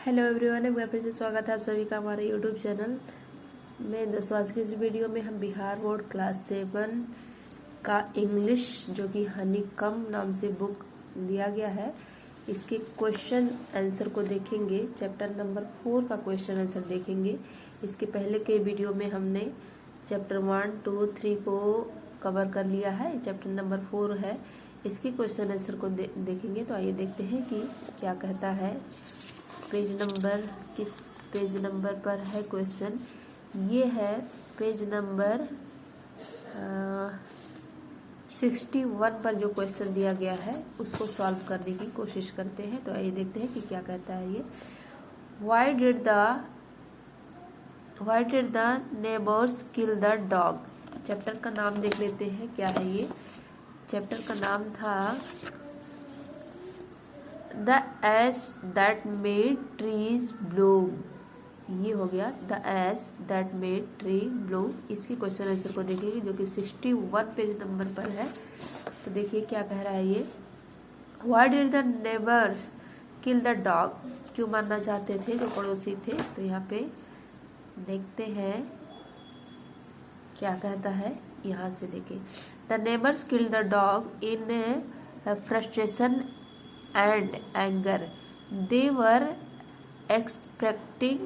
Hello everyone, एक बार फिर से स्वागत है आप सभी का हमारे यूट्यूब चैनल में। दोस्तों, आज की इस वीडियो में हम बिहार बोर्ड क्लास 7 का इंग्लिश जो कि हनीकम नाम से बुक दिया गया है, इसके क्वेश्चन आंसर को देखेंगे। चैप्टर नंबर 4 का क्वेश्चन आंसर देखेंगे। इसके पहले के वीडियो में हमने चैप्टर 1, 2, 3 को कवर कर लिया है। चैप्टर नंबर 4 है, इसके क्वेश्चन आंसर को देखेंगे। तो आइए देखते हैं कि क्या कहता है। किस पेज नंबर पर है क्वेश्चन? ये है पेज नंबर 61 पर जो क्वेश्चन दिया गया है उसको सॉल्व करने की कोशिश करते हैं। तो आइए देखते हैं कि क्या कहता है ये। Why did the neighbors kill the dog? Chapter का नाम देख लेते हैं, क्या है ये। चैप्टर का नाम था The ash that made trees bloom। ये हो गया The ash that made tree bloom। इसके क्वेश्चन आंसर को देखेंगे जो कि 61 पेज नंबर पर है। तो देखिए क्या कह रहा है ये। Why did the neighbors kill the dog? क्यों मारना चाहते थे जो पड़ोसी थे। तो यहाँ पे देखते हैं क्या कहता है। यहाँ से देखिए, The neighbors killed the dog in frustration and anger. They were expecting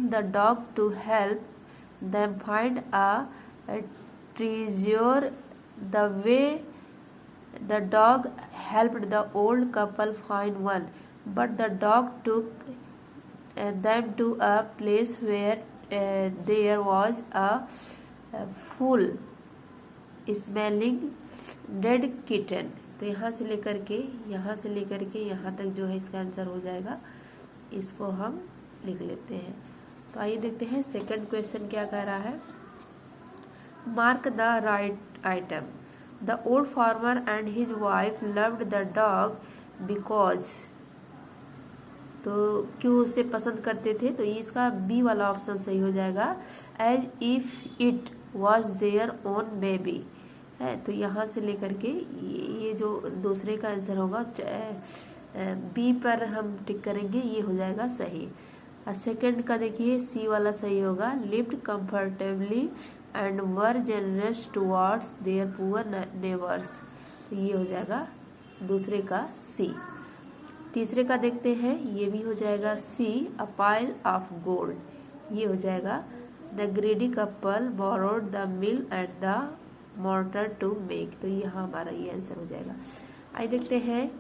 the dog to help them find a treasure. The way the dog helped the old couple find one, but the dog took them to a place where there was a full smelling dead kitten। तो यहाँ से लेकर के यहाँ तक जो है इसका आंसर हो जाएगा। इसको हम लिख लेते हैं। तो आइए देखते हैं सेकंड क्वेश्चन क्या कह रहा है। Mark the right item. The old farmer and his wife loved the dog because. तो क्यों उसे पसंद करते थे। तो इसका बी वाला ऑप्शन सही हो जाएगा। As if it was their own baby है। तो यहाँ से लेकर के ये जो दूसरे का आंसर होगा बी पर हम टिक करेंगे, ये हो जाएगा सही। और सेकंड का देखिए सी वाला सही होगा। Lived comfortably and were generous towards their poor neighbours. तो ये हो जाएगा दूसरे का सी। तीसरे का देखते हैं, ये भी हो जाएगा C. A pile of gold, ये हो जाएगा। The greedy couple borrowed the mill at the mortar to make. तो यहाँ हमारा ये आंसर हो जाएगा। आइए देखते हैं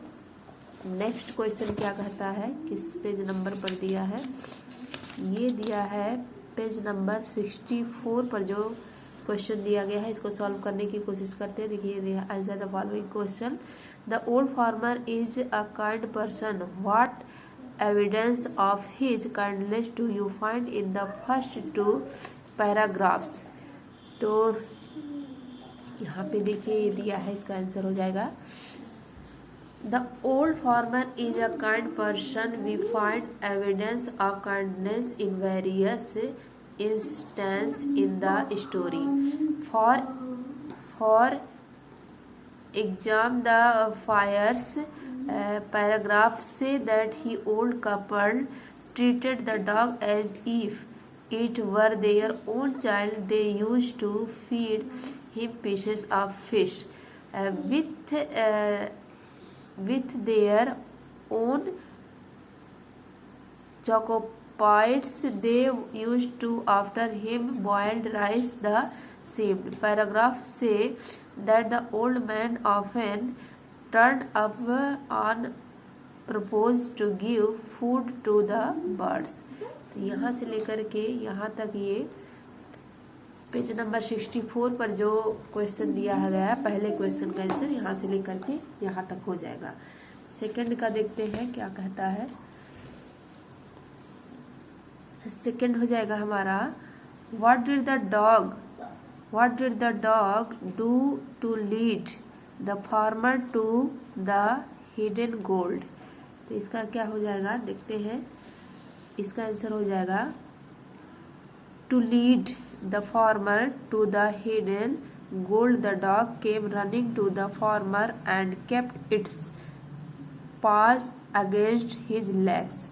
नेक्स्ट क्वेश्चन क्या कहता है। किस पेज नंबर पर दिया है? ये दिया है पेज नंबर 64 पर जो क्वेश्चन दिया गया है, इसको सॉल्व करने की कोशिश करते हैं। देखिए answer the following question. The old farmer is a kind person. What evidence of his kindness do you find in the first 2 paragraphs. तो यहाँ पे देखिए ये दिया है, इसका आंसर हो जाएगा the old farmer is a kind person. We find evidence of kindness in various instances in the story. For exam the first paragraph से that he old couple treated the dog as if it were their own child. They used to feed him pieces of fish with their own chocopioids. They used to after him boiled rice the same. Paragraph say that the old man often turned up on purpose to give food to the birds। यहाँ से लेकर के यहाँ तक ये page number 64 पर जो question दिया गया है, पहले क्वेश्चन का आंसर यहाँ से लेकर के यहाँ तक हो जाएगा। सेकंड का देखते हैं क्या कहता है। सेकंड हो जाएगा हमारा what did the dog do to lead the farmer to the hidden gold. तो इसका क्या हो जाएगा देखते हैं। इसका आंसर हो जाएगा to lead the farmer to the hidden gold. The dog came running to the farmer and kept its paws against his legs.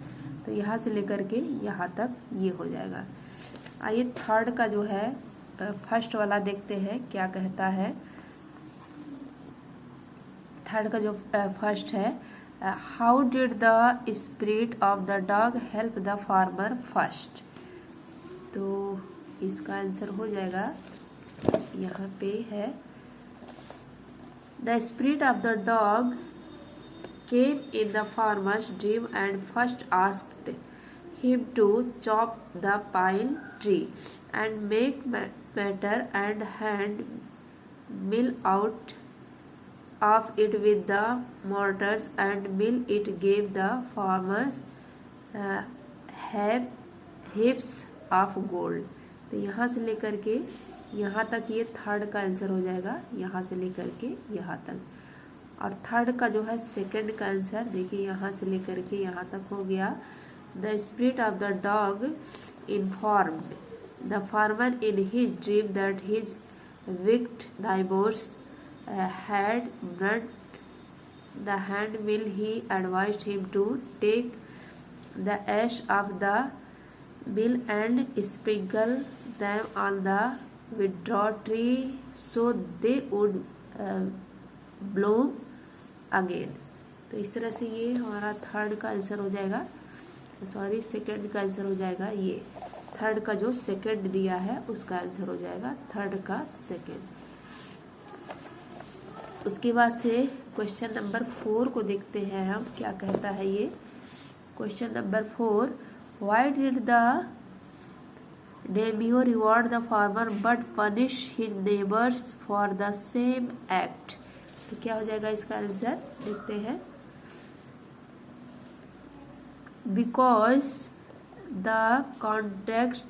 तो यहाँ से लेकर के यहाँ तक ये हो जाएगा। आइए थर्ड का जो है फर्स्ट वाला देखते हैं क्या कहता है। थर्ड का जो फर्स्ट है, how did the spirit of the dog help the farmer first. तो इसका आंसर हो जाएगा, यहाँ पे है the spirit of the dog came in the farmers dream and first asked him to chop the pine tree and make batter and hand mill out of it with the mortars and mill it gave the farmers heaps of gold। तो यहाँ से लेकर के यहाँ तक ये third का answer हो जाएगा, यहाँ से लेकर के यहाँ तक। और थर्ड का जो है सेकंड का आंसर देखिए, यहाँ से लेकर के यहाँ तक हो गया। The spirit of the dog informed the farmer in his dream that his wicked neighbors had burnt the hand mill. He advised him to take the ash of the mill and sprinkle them on the willow tree so they would bloom again। तो इस तरह से ये हमारा third का answer हो जाएगा, sorry second का आंसर हो जाएगा। ये थर्ड का जो सेकंड दिया है उसका आंसर हो जाएगा थर्ड का सेकंड। उसके बाद से क्वेश्चन नंबर 4 को देखते हैं हम क्या कहता है ये। Question number 4, why did the daimyo reward the farmer but punish his neighbours for the same act. तो क्या हो जाएगा इसका आंसर, देखते हैं। Because the context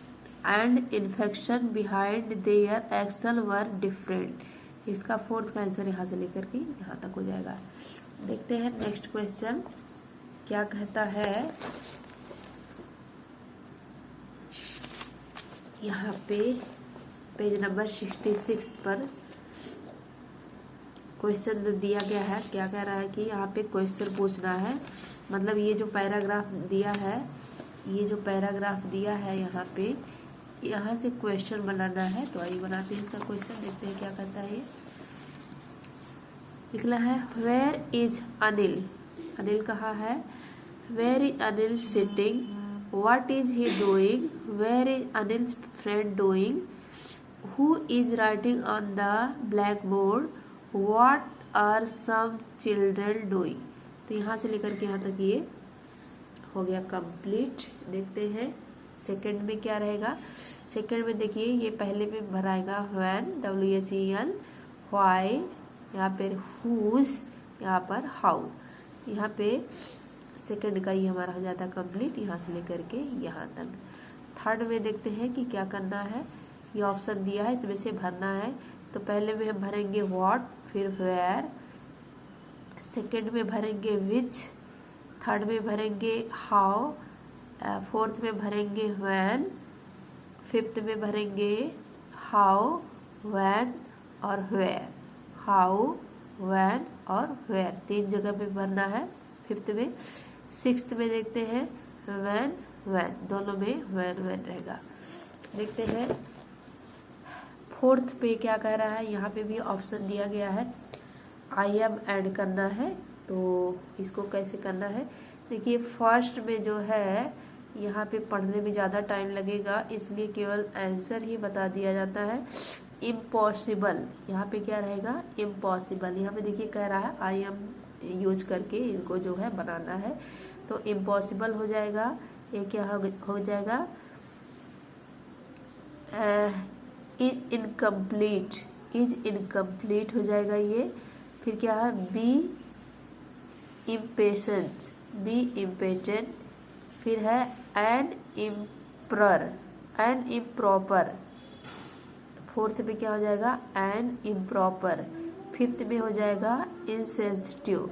and infection behind their action were different। इसका फोर्थ का आंसर यहाँ से लेकर के यहाँ तक हो जाएगा। देखते हैं नेक्स्ट क्वेश्चन क्या कहता है। यहाँ पे पेज नंबर 66 पर क्वेश्चन दिया गया है। क्या कह रहा है कि यहाँ पे क्वेश्चन पूछना है, मतलब ये जो पैराग्राफ दिया है, ये जो पैराग्राफ दिया है यहाँ पे, यहाँ से क्वेश्चन बनाना है। तो आइए बनाते हैं इसका क्वेश्चन, देखते हैं क्या कहता है। ये लिखना है, वेयर इज अनिल। अनिल कहाँ है? Where is Anil sitting? What is he doing? Where is Anil's friend doing? Who is writing on the blackboard? What are some children doing. तो यहाँ से लेकर के यहाँ तक ये हो गया कंप्लीट। देखते हैं सेकंड में क्या रहेगा। सेकंड में देखिए ये पहले में भराएगा व्हेन, WHEN, व्हाई, यहाँ पे हुज, यहाँ पर हाउ। यहाँ पे सेकंड का ये हमारा हो जाता है कंप्लीट, यहाँ से लेकर के यहाँ तक। थर्ड में देखते हैं कि क्या करना है। ये ऑप्शन दिया है, इसमें से भरना है। तो पहले में हम भरेंगे व्हाट, फिर वेयर, सेकंड में भरेंगे विच, थर्ड में भरेंगे हाउ, फोर्थ में भरेंगे व्हेन, फिफ्थ में भरेंगे हाउ, व्हेन और वेयर। हाउ, व्हेन और वेयर 3 जगह पे भरना है फिफ्थ में। सिक्स्थ में देखते हैं व्हेन, व्हेन, दोनों में व्हेन व्हेन रहेगा। देखते हैं फोर्थ पे क्या कह रहा है। यहाँ पे भी ऑप्शन दिया गया है, आई एम ऐड करना है। तो इसको कैसे करना है, देखिए फर्स्ट में जो है यहाँ पे पढ़ने में ज़्यादा टाइम लगेगा, इसलिए केवल आंसर ही बता दिया जाता है। इम्पॉसिबल, यहाँ पे क्या रहेगा, इम्पॉसिबल। यहाँ पे देखिए कह रहा है आई एम यूज करके इनको जो है बनाना है। तो इम्पॉसिबल हो जाएगा। ये क्या हो जाएगा, इनकम्प्लीट, इज इनकम्प्लीट हो जाएगा ये। फिर क्या है, बी इम्पेशेंट, बी इम्पेटेंट। फिर है एन इम्प्रर, एन इम्प्रॉपर। फोर्थ पे क्या हो जाएगा, एन इम्प्रॉपर। फिफ्थ में हो जाएगा इनसेंसिटिव,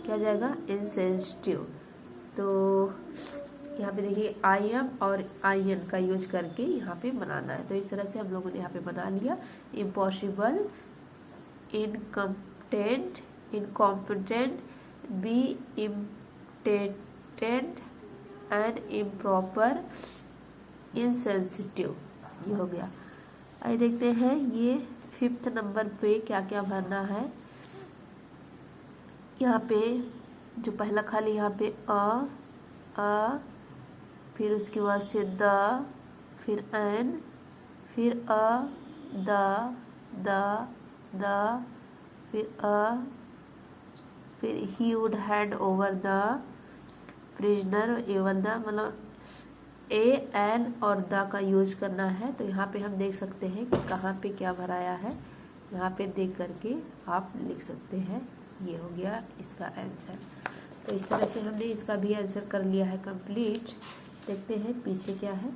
क्या हो जाएगा, इनसेंसिटिव। तो यहाँ पे देखिए आई एम और आई एन का यूज करके यहाँ पे बनाना है। तो इस तरह से हम लोगों ने यहाँ पे बना लिया। Impossible, incompetent, be impatient an improper insensitive, ये हो गया। आइए देखते हैं ये 5th नंबर पे क्या क्या भरना है। यहाँ पे जो पहला खाली यहाँ पे अ, फिर उसके बाद से द, फिर एन, फिर द, फिर फिर he would hand over the prisoner एवं द, मतलब ए एन और द का यूज करना है। तो यहाँ पे हम देख सकते हैं कि कहाँ पे क्या भराया है, यहाँ पे देख करके आप लिख सकते हैं। ये हो गया इसका आंसर। तो इस तरह से हमने इसका भी आंसर कर लिया है कंप्लीट। देखते हैं पीछे क्या है,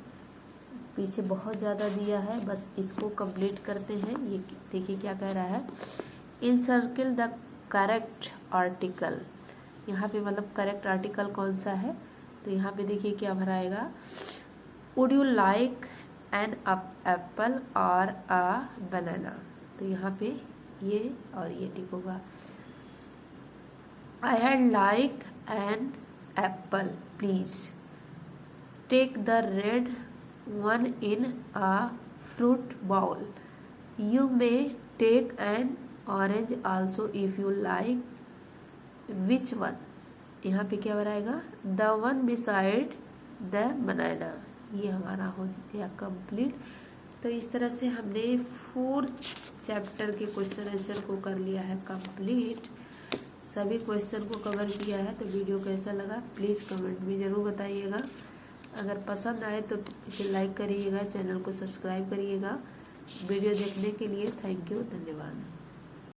पीछे बहुत ज़्यादा दिया है, बस इसको कंप्लीट करते हैं। ये देखिए क्या कह रहा है, इन सर्किल द करेक्ट आर्टिकल। यहाँ पे मतलब करेक्ट आर्टिकल कौन सा है, तो यहाँ पे देखिए क्या भराएगा, would you like an apple और अ बनाना। तो यहाँ पे ये और ये टिक होगा। I had like an apple, please. Take the red one in a fruit bowl. You may take an orange also if you like. Which one? यहाँ पे क्या बनाएगा, the one beside the banana। ये हमारा हो गया कंप्लीट। तो इस तरह से हमने 4th चैप्टर के क्वेश्चन आंसर को कर लिया है कंप्लीट। सभी क्वेश्चन को कवर किया है। तो वीडियो कैसा लगा प्लीज़ कमेंट में ज़रूर बताइएगा। अगर पसंद आए तो इसे लाइक करिएगा, चैनल को सब्सक्राइब करिएगा। वीडियो देखने के लिए थैंक यू, धन्यवाद।